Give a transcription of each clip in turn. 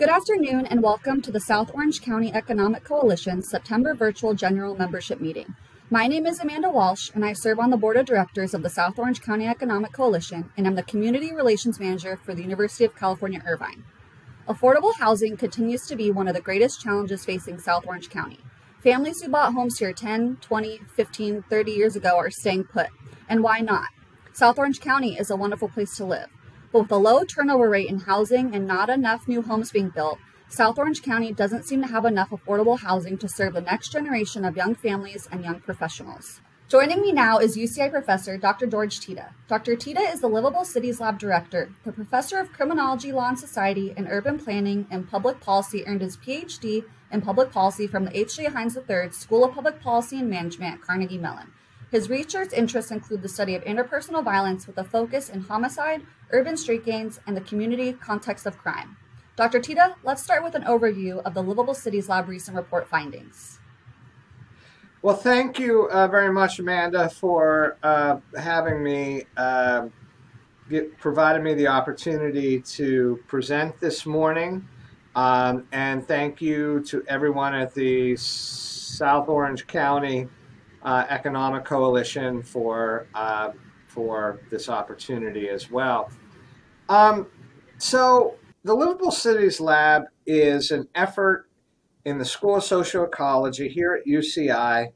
Good afternoon and welcome to the South Orange County Economic Coalition's September Virtual General Membership Meeting. My name is Amanda Walsh and I serve on the Board of Directors of the South Orange County Economic Coalition, and I'm the Community Relations Manager for the University of California, Irvine. Affordable housing continues to be one of the greatest challenges facing South Orange County. Families who bought homes here 10, 20, 15, 30 years ago are staying put. And why not? South Orange County is a wonderful place to live. But with a low turnover rate in housing and not enough new homes being built, South Orange County doesn't seem to have enough affordable housing to serve the next generation of young families and young professionals. Joining me now is UCI professor Dr. George Tita. Dr. Tita is the Livable Cities Lab director. The professor of Criminology, Law and Society, and Urban Planning and Public Policy earned his PhD in Public Policy from the H.J. Heinz III School of Public Policy and Management at Carnegie Mellon. His research interests include the study of interpersonal violence with a focus in homicide, urban street gangs, and the community context of crime. Dr. Tita, let's start with an overview of the Livable Cities Lab recent report findings. Well, thank you very much, Amanda, for having me, provided me the opportunity to present this morning. And thank you to everyone at the South Orange County Economic Coalition for this opportunity as well. So the Livable Cities Lab is an effort in the School of Socioecology here at UCI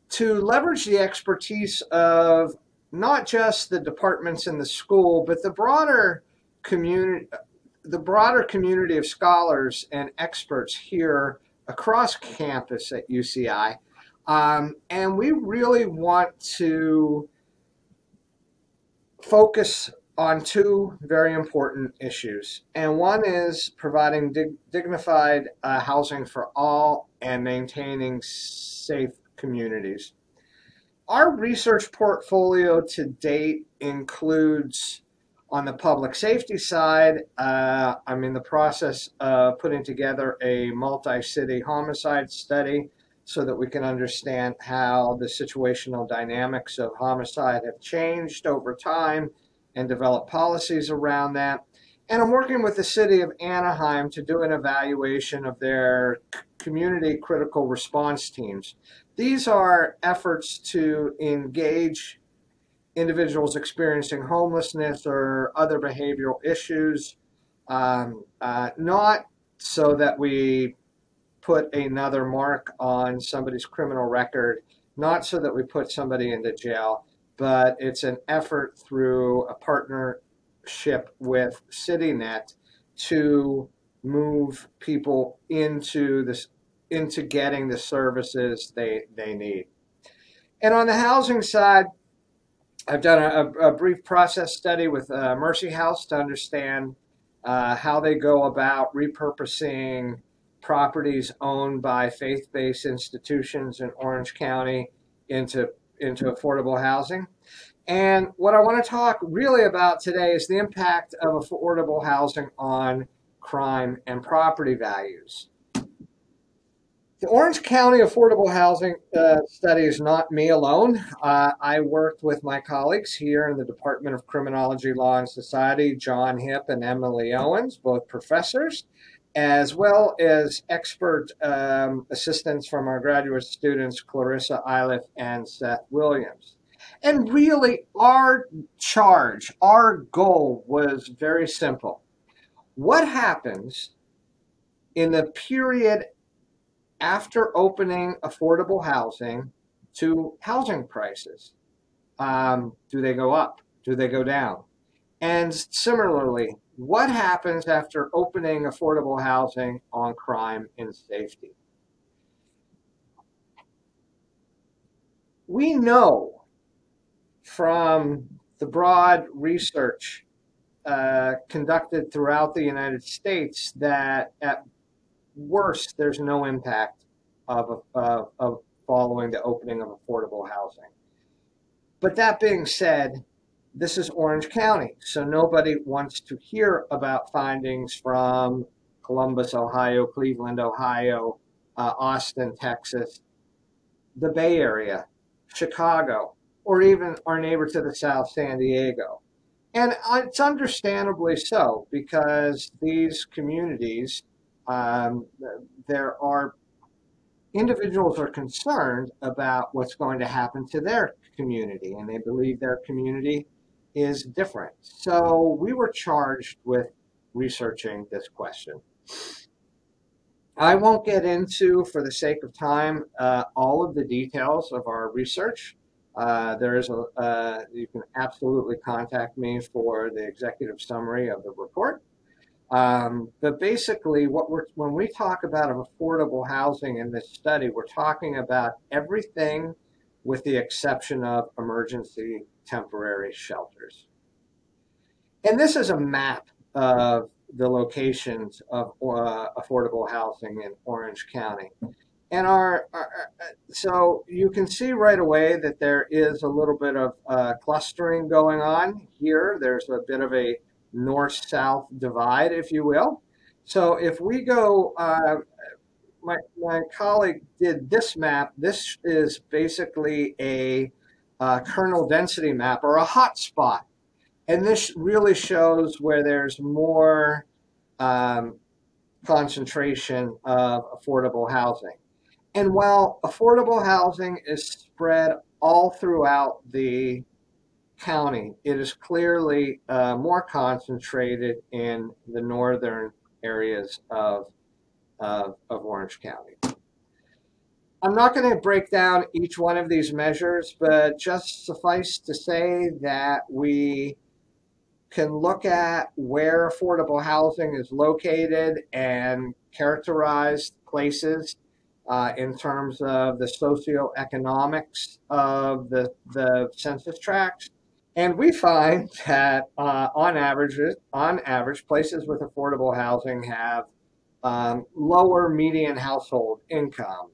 to leverage the expertise of not just the departments in the school, but the broader community of scholars and experts here across campus at UCI. And we really want to focus on two very important issues. And one is providing dignified housing for all and maintaining safe communities. Our research portfolio to date includes, on the public safety side, I'm in the process of putting together a multi-city homicide study so that we can understand how the situational dynamics of homicide have changed over time and develop policies around that. And I'm working with the city of Anaheim to do an evaluation of their community critical response teams. These are efforts to engage individuals experiencing homelessness or other behavioral issues, not so that we put another mark on somebody's criminal record, not so that we put somebody into jail, but it's an effort through a partnership with CityNet to move people into getting the services they need. And on the housing side, I've done a brief process study with Mercy House to understand how they go about repurposing properties owned by faith-based institutions in Orange County into affordable housing. And what I want to talk really about today is the impact of affordable housing on crime and property values. The Orange County Affordable Housing Study is not me alone. I worked with my colleagues here in the Department of Criminology, Law and Society, John Hipp and Emily Owens, both professors, as well as expert assistants from our graduate students, Clarissa Iliff and Seth Williams. And really, our goal was very simple. What happens in the period after opening affordable housing to housing prices? Do they go up? Do they go down? And similarly, what happens after opening affordable housing on crime and safety? We know from the broad research conducted throughout the United States that at worst, there's no impact of following the opening of affordable housing. But that being said, this is Orange County, so nobody wants to hear about findings from Columbus, Ohio, Cleveland, Ohio, Austin, Texas, the Bay Area, Chicago, or even our neighbor to the south, San Diego. And it's understandably so, because these communities um, there are individuals are concerned about what's going to happen to their community, and they believe their community is different. So we were charged with researching this question. I won't get into, for the sake of time, all of the details of our research. You can absolutely contact me for the executive summary of the report. But basically, when we talk about affordable housing in this study, we're talking about everything with the exception of emergency temporary shelters. And this is a map of the locations of affordable housing in Orange County. And so you can see right away that there is a little bit of clustering going on here. There's a bit of a north-south divide, if you will. So if we go, my colleague did this map. This is basically a kernel density map, or a hotspot. And this really shows where there's more concentration of affordable housing. And while affordable housing is spread all throughout the county, it is clearly more concentrated in the northern areas of Orange County. I'm not going to break down each one of these measures, but just suffice to say that we can look at where affordable housing is located and characterize places in terms of the socioeconomics of the census tracts. And we find that on average, places with affordable housing have lower median household income,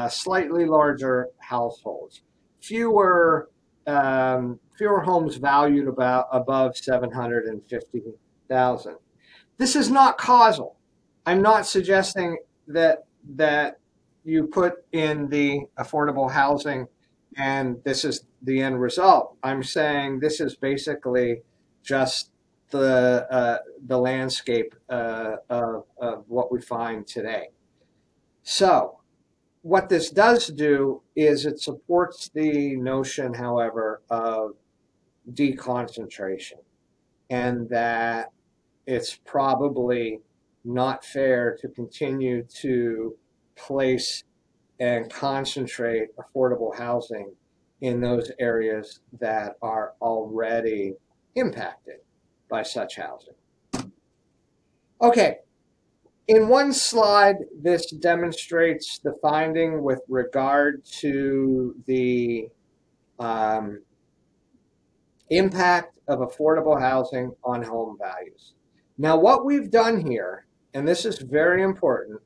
slightly larger households, fewer homes valued above $750,000. This is not causal. I'm not suggesting that you put in the affordable housing and this is the end result. I'm saying this is basically just the landscape of what we find today. So what this does do is it supports the notion, however, of deconcentration, and that it's probably not fair to continue to place and concentrate affordable housing in those areas that are already impacted by such housing. Okay, in one slide, this demonstrates the finding with regard to the impact of affordable housing on home values. Now, what we've done here, and this is very important,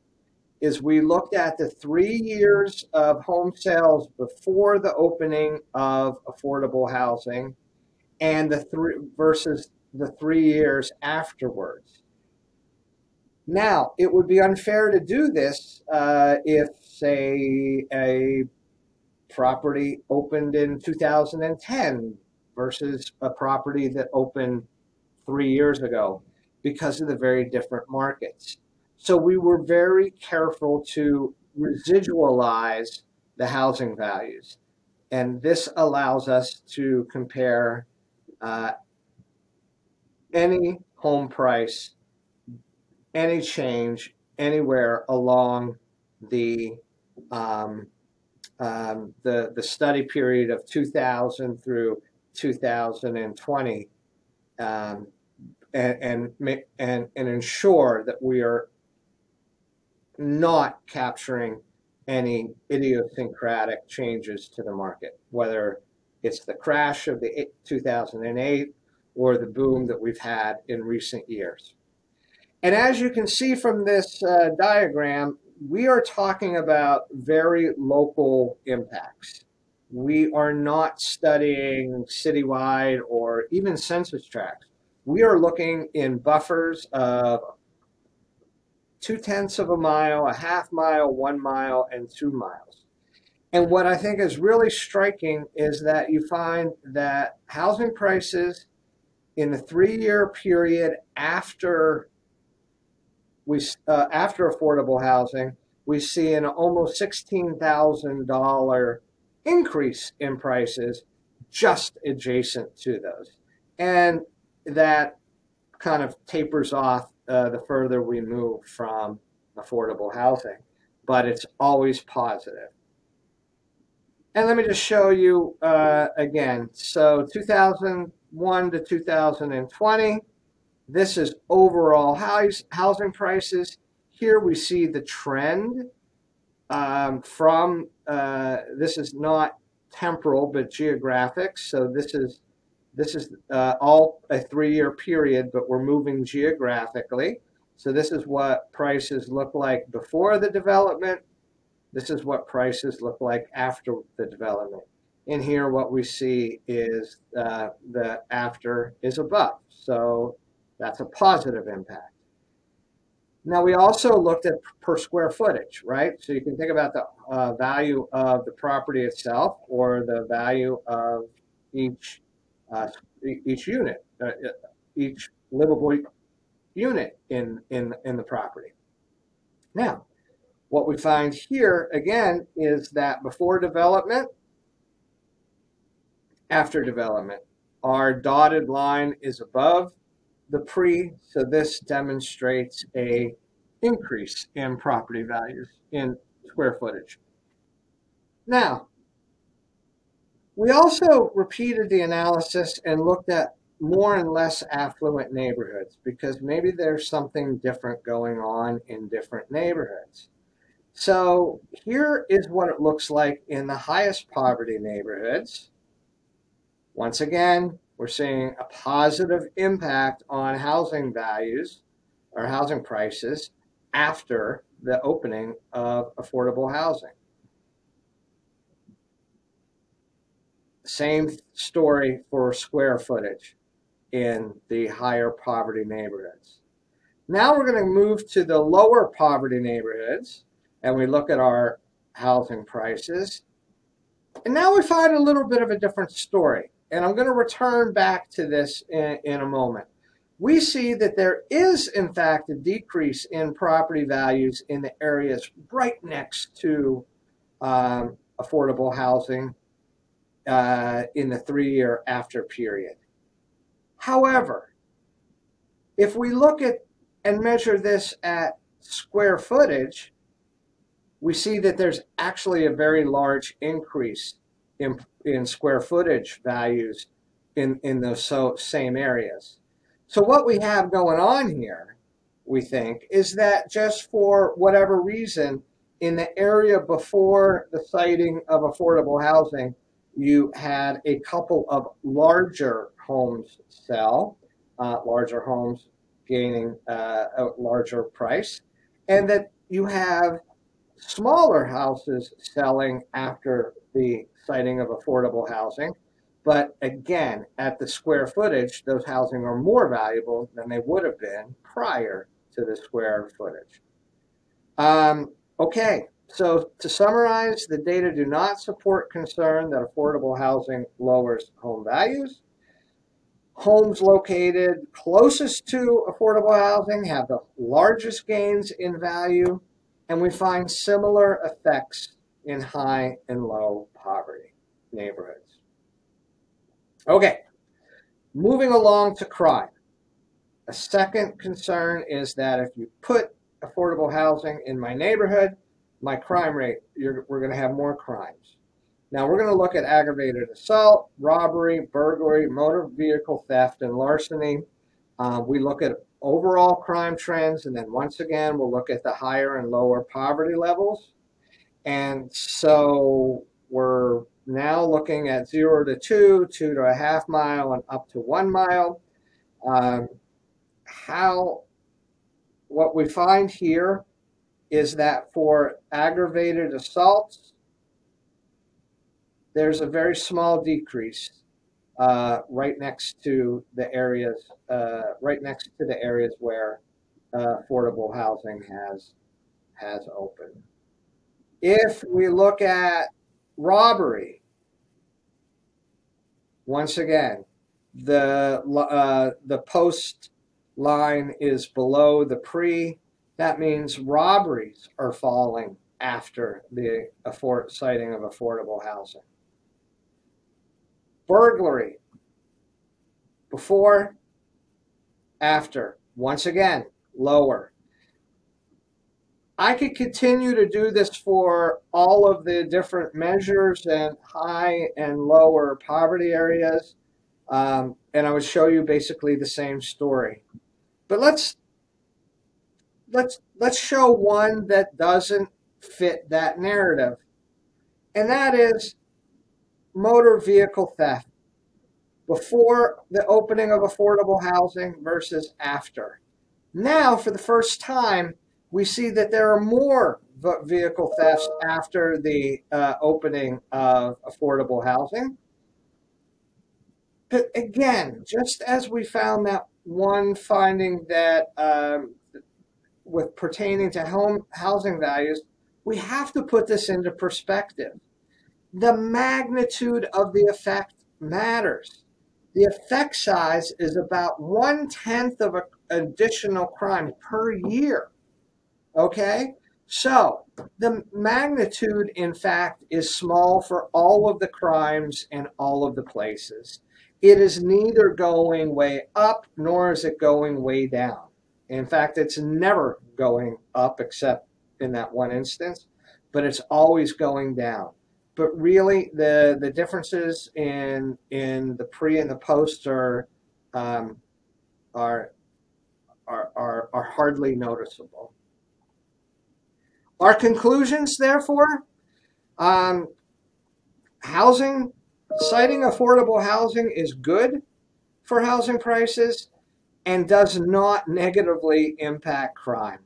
is we looked at the 3 years of home sales before the opening of affordable housing and versus the 3 years afterwards. Now, it would be unfair to do this if, say, a property opened in 2010 versus a property that opened 3 years ago, because of the very different markets. So we were very careful to residualize the housing values. And this allows us to compare any home price, any change anywhere along the study period of 2000 through 2020, and ensure that we are not capturing any idiosyncratic changes to the market, whether it's the crash of the 2008 or the boom that we've had in recent years. And as you can see from this diagram, we are talking about very local impacts. We are not studying citywide or even census tracts. We are looking in buffers of 0.2 of a mile, a half mile, 1 mile, and 2 miles. And what I think is really striking is that you find that housing prices in the 3-year period after after affordable housing, we see an almost $16,000 increase in prices just adjacent to those. And that kind of tapers off the further we move from affordable housing, but it's always positive. And let me just show you again. So 2001 to 2020, this is overall housing prices. Here we see the trend from, this is not temporal, but geographic. So this is all a 3-year period, but we're moving geographically. So this is what prices look like before the development. This is what prices look like after the development. In here, what we see is the after is above. So that's a positive impact. Now, we also looked at per square footage, right? So you can think about the value of the property itself or the value of each unit, each livable unit in the property. Now, what we find here, again, is that before development, after development, our dotted line is above the pre, so this demonstrates a increase in property values in square footage. Now, we also repeated the analysis and looked at more and less affluent neighborhoods because maybe there's something different going on in different neighborhoods. So here is what it looks like in the highest poverty neighborhoods. Once again, we're seeing a positive impact on housing values or housing prices after the opening of affordable housing. Same story for square footage in the higher poverty neighborhoods. Now we're going to move to the lower poverty neighborhoods and we look at our housing prices. And now we find a little bit of a different story. And I'm going to return back to this in a moment. We see that there is, in fact, a decrease in property values in the areas right next to affordable housing in the 3-year after period. However, if we look at and measure this at square footage, we see that there's actually a very large increase in square footage values in those same areas. So what we have going on here, we think, is that just for whatever reason, in the area before the siting of affordable housing, you had a couple of larger homes sell, larger homes gaining a larger price, and that you have smaller houses selling after the siting of affordable housing. But again, at the square footage, those housing are more valuable than they would have been prior to the square footage. Okay, so to summarize, the data do not support concern that affordable housing lowers home values. Homes located closest to affordable housing have the largest gains in value, and we find similar effects in high and low poverty neighborhoods. Okay, moving along to crime. A second concern is that if you put affordable housing in my neighborhood, my crime rate, we're going to have more crimes. Now we're going to look at aggravated assault, robbery, burglary, motor vehicle theft, and larceny. We look at overall crime trends, and then once again, we'll look at the higher and lower poverty levels. And so we're now looking at 0 to 2, 2 to a half mile, and up to 1 mile. What we find here is that for aggravated assaults, there's a very small decrease right next to the areas where affordable housing has opened. If we look at robbery, once again, the post line is below the pre, That means robberies are falling after the citing of affordable housing. Burglary, before, after, once again, lower. I could continue to do this for all of the different measures and high and lower poverty areas, and I would show you basically the same story. But let's show one that doesn't fit that narrative, and that is motor vehicle theft before the opening of affordable housing versus after. Now, for the first time, we see that there are more vehicle thefts after the opening of affordable housing. But again, just as we found that one finding that with pertaining to housing values, we have to put this into perspective. The magnitude of the effect matters. The effect size is about 1/10 of an additional crime per year. Okay? So the magnitude, in fact, is small for all of the crimes and all of the places. It is neither going way up nor is it going way down. In fact, it's never going up except in that one instance, but it's always going down. But really, the differences in the pre and the post are hardly noticeable. Our conclusions, therefore, housing, citing affordable housing is good for housing prices and does not negatively impact crime.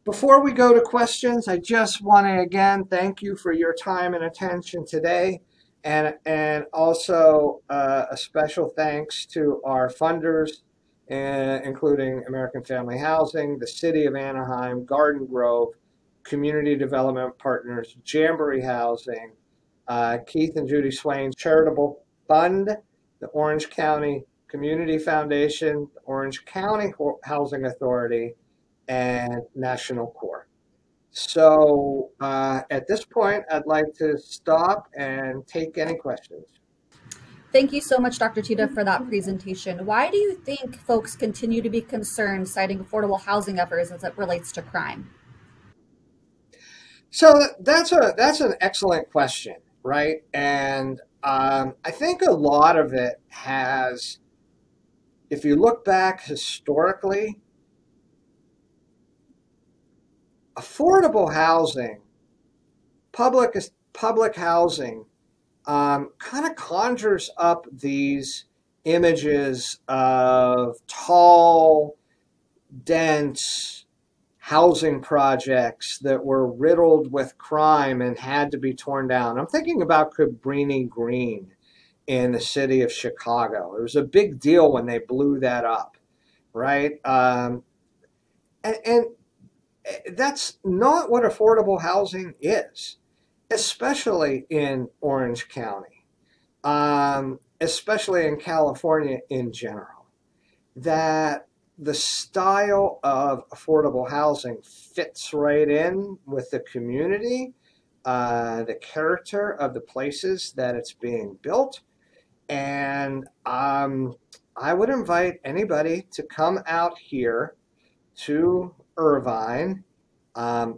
Before we go to questions, I just want to again thank you for your time and attention today, and also a special thanks to our funders, including American Family Housing, the City of Anaheim, Garden Grove, Community Development Partners, Jamboree Housing, Keith and Judy Swain's Charitable Fund, the Orange County Community Foundation, the Orange County Housing Authority, and National Corps. So at this point, I'd like to stop and take any questions. Thank you so much, Dr. Tita, for that presentation. Why do you think folks continue to be concerned citing affordable housing efforts as it relates to crime? So that's an excellent question, right? And I think a lot of it has, if you look back historically, affordable housing, public housing, kind of conjures up these images of tall, dense housing projects that were riddled with crime and had to be torn down. I'm thinking about Cabrini Green in the city of Chicago. It was a big deal when they blew that up, right? And that's not what affordable housing is, especially in Orange County, especially in California in general. That the style of affordable housing fits right in with the community, the character of the places that it's being built. And I would invite anybody to come out here to Irvine,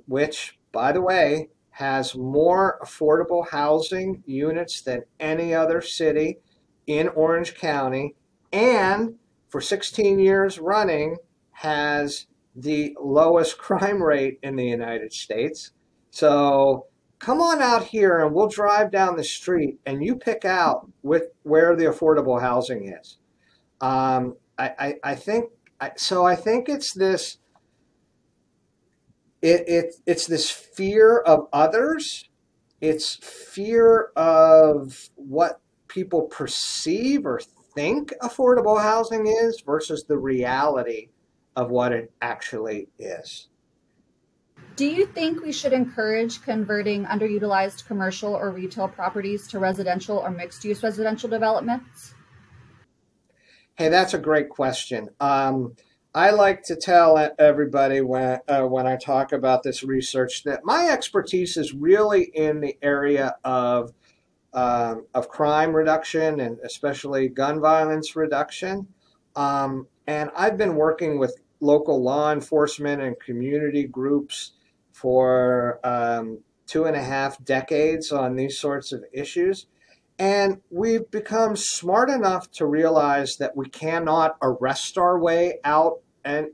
which, by the way, has more affordable housing units than any other city in Orange County, and for 16 years running has the lowest crime rate in the United States. So come on out here and we'll drive down the street and you pick out where the affordable housing is. I think it's this. It's this fear of others. It's fear of what people perceive or think affordable housing is versus the reality of what it actually is. Do you think we should encourage converting underutilized commercial or retail properties to residential or mixed-use residential developments? Hey, that's a great question. I like to tell everybody when I talk about this research that my expertise is really in the area of crime reduction and especially gun violence reduction. And I've been working with local law enforcement and community groups for 2.5 decades on these sorts of issues. And we've become smart enough to realize that we cannot arrest our way out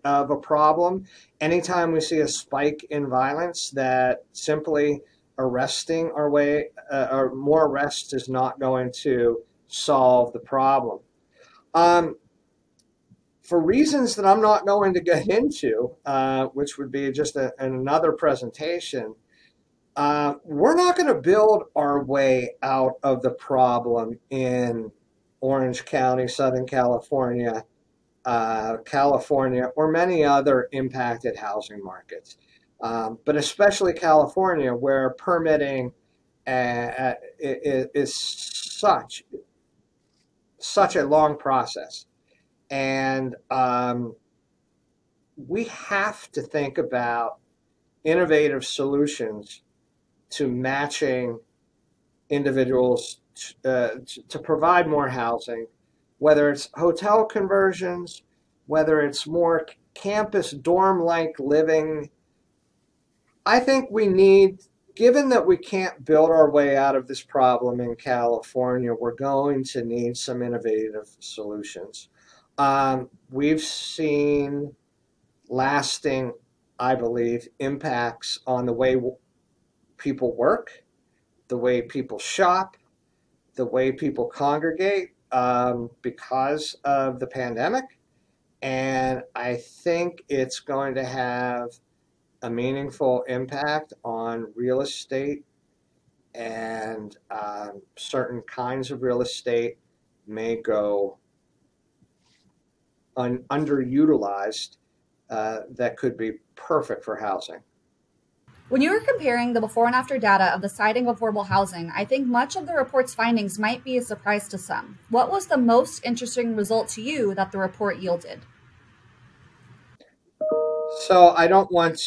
of a problem. Anytime we see a spike in violence, that simply arresting our way or more arrests is not going to solve the problem. Um, for reasons that I'm not going to get into, which would be just another presentation, we're not going to build our way out of the problem in Orange County, Southern California, California, or many other impacted housing markets. But especially California, where permitting is such a long process. And we have to think about innovative solutions to matching individuals to provide more housing, whether it's hotel conversions, whether it's more campus dorm-like living. I think we need, given that we can't build our way out of this problem in California, we're going to need some innovative solutions. We've seen lasting, I believe, impacts on the way people work, the way people shop, the way people congregate because of the pandemic. And I think it's going to have a meaningful impact on real estate, and certain kinds of real estate may go underutilized that could be perfect for housing. When you were comparing the before and after data of the siting of affordable housing, I think much of the report's findings might be a surprise to some. What was the most interesting result to you that the report yielded? So I, I don't want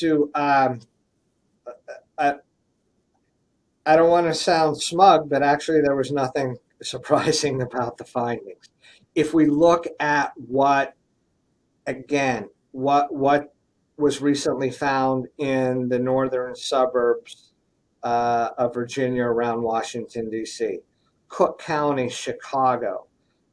to sound smug, but actually there was nothing surprising about the findings. If we look at what was recently found in the northern suburbs of Virginia around Washington, D.C., Cook County, Chicago,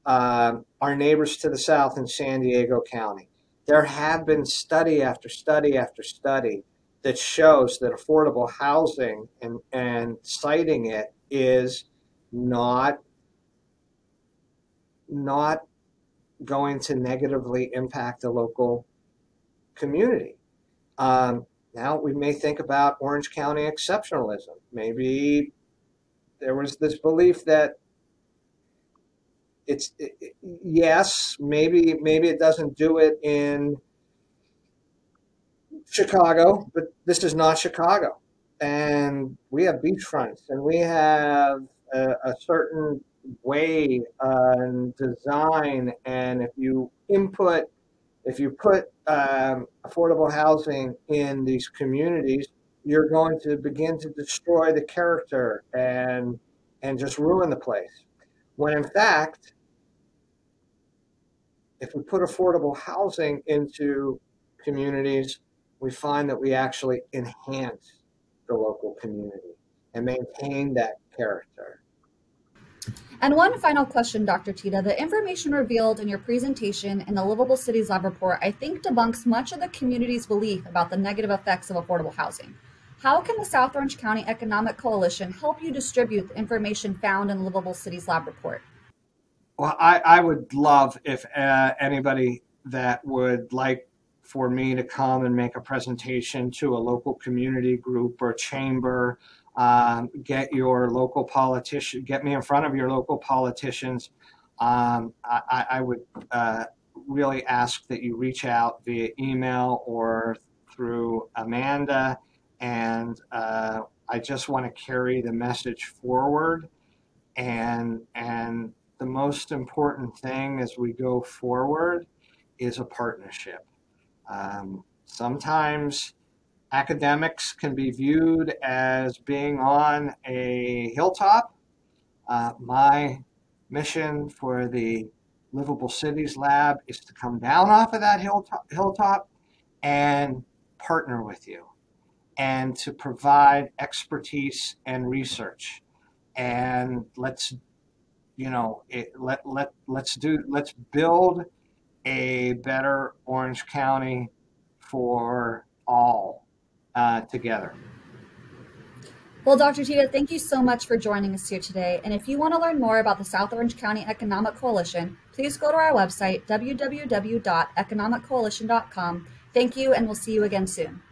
our neighbors to the south in San Diego County. There have been study after study after study that shows that affordable housing and citing it is not not going to negatively impact the local community. Now we may think about Orange County exceptionalism. Maybe there was this belief that yes, maybe it doesn't do it in Chicago, but this is not Chicago. And we have beachfronts and we have a certain way and design. And if you put affordable housing in these communities, you're going to begin to destroy the character and just ruin the place. When in fact, if we put affordable housing into communities, we find that we actually enhance the local community and maintain that character. And one final question, Dr. Tita. The information revealed in your presentation in the Livable Cities Lab report, I think, debunks much of the community's belief about the negative effects of affordable housing. How can the South Orange County Economic Coalition help you distribute the information found in the Livable Cities Lab report? Well, I would love if anybody that would like for me to come and make a presentation to a local community group or chamber, get me in front of your local politicians. I would really ask that you reach out via email or through Amanda, and I just want to carry the message forward, and the most important thing as we go forward is a partnership. Sometimes academics can be viewed as being on a hilltop. My mission for the Livable Cities Lab is to come down off of that hilltop and partner with you and to provide expertise and research. And let's build a better Orange County for all together. Well, Dr. Tita, thank you so much for joining us here today. And if you want to learn more about the South Orange County Economic Coalition, please go to our website, www.economiccoalition.com. Thank you, and we'll see you again soon.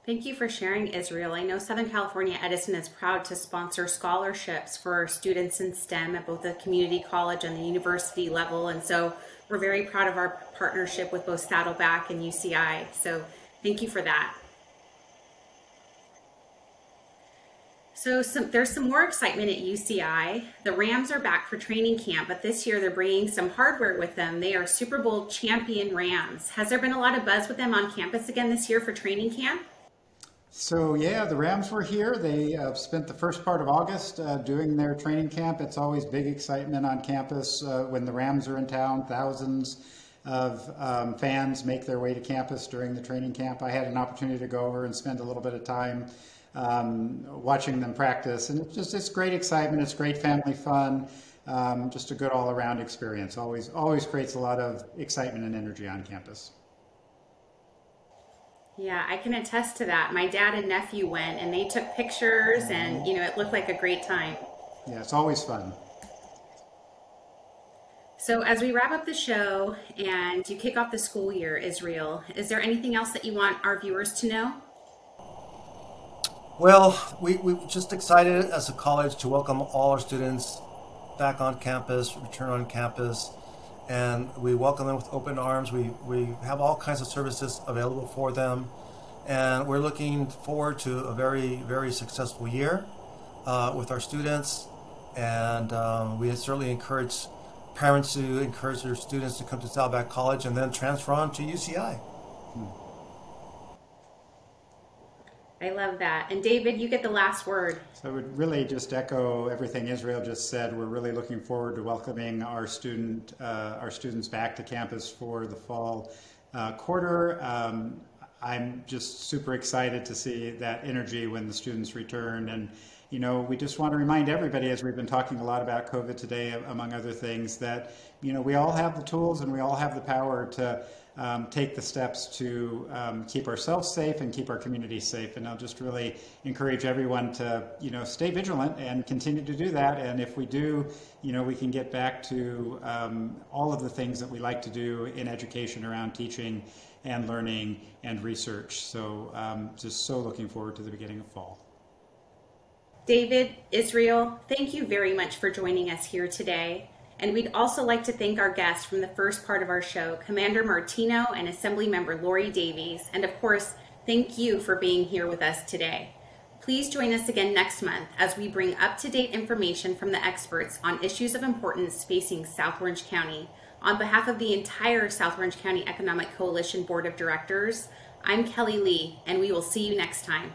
Thank you for sharing, Israel. I know Southern California Edison is proud to sponsor scholarships for students in STEM at both the community college and the university level. And so we're very proud of our partnership with both Saddleback and UCI. So thank you for that. So there's some more excitement at UCI. The Rams are back for training camp, but this year they're bringing some hardware with them. They are Super Bowl champion Rams. Has there been a lot of buzz with them on campus again this year for training camp? So yeah, the Rams were here. They spent the first part of August doing their training camp. It's always big excitement on campus when the Rams are in town. Thousands of fans make their way to campus during the training camp. I had an opportunity to go over and spend a little bit of time watching them practice, and it's great excitement. It's great family fun. Just a good all-around experience. Always creates a lot of excitement and energy on campus. Yeah, I can attest to that. My dad and nephew went and they took pictures and, it looked like a great time. Yeah, it's always fun. So as we wrap up the show and you kick off the school year, Israel, is there anything else that you want our viewers to know? Well, we're just excited as a college to welcome all our students back on campus, return on campus. And we welcome them with open arms. We have all kinds of services available for them. And we're looking forward to a very, very successful year with our students. And we certainly encourage parents to encourage their students to come to Saddleback College and then transfer on to UCI. I love that. And David, you get the last word. So I would really just echo everything Israel just said. We're really looking forward to welcoming our students back to campus for the fall quarter. I'm just super excited to see that energy when the students return. And, we just want to remind everybody, as we've been talking a lot about COVID today, among other things, that, we all have the tools and we all have the power to take the steps to keep ourselves safe and keep our community safe. And I'll just really encourage everyone to, stay vigilant and continue to do that. And if we do, we can get back to all of the things that we like to do in education around teaching and learning and research. So just so looking forward to the beginning of fall. David, Israel, thank you very much for joining us here today. And we'd also like to thank our guests from the first part of our show, Commander Martino and Assemblymember Lori Davies. And of course, thank you for being here with us today. Please join us again next month as we bring up-to-date information from the experts on issues of importance facing South Orange County. On behalf of the entire South Orange County Economic Coalition Board of Directors, I'm Kelly Lee, and we will see you next time.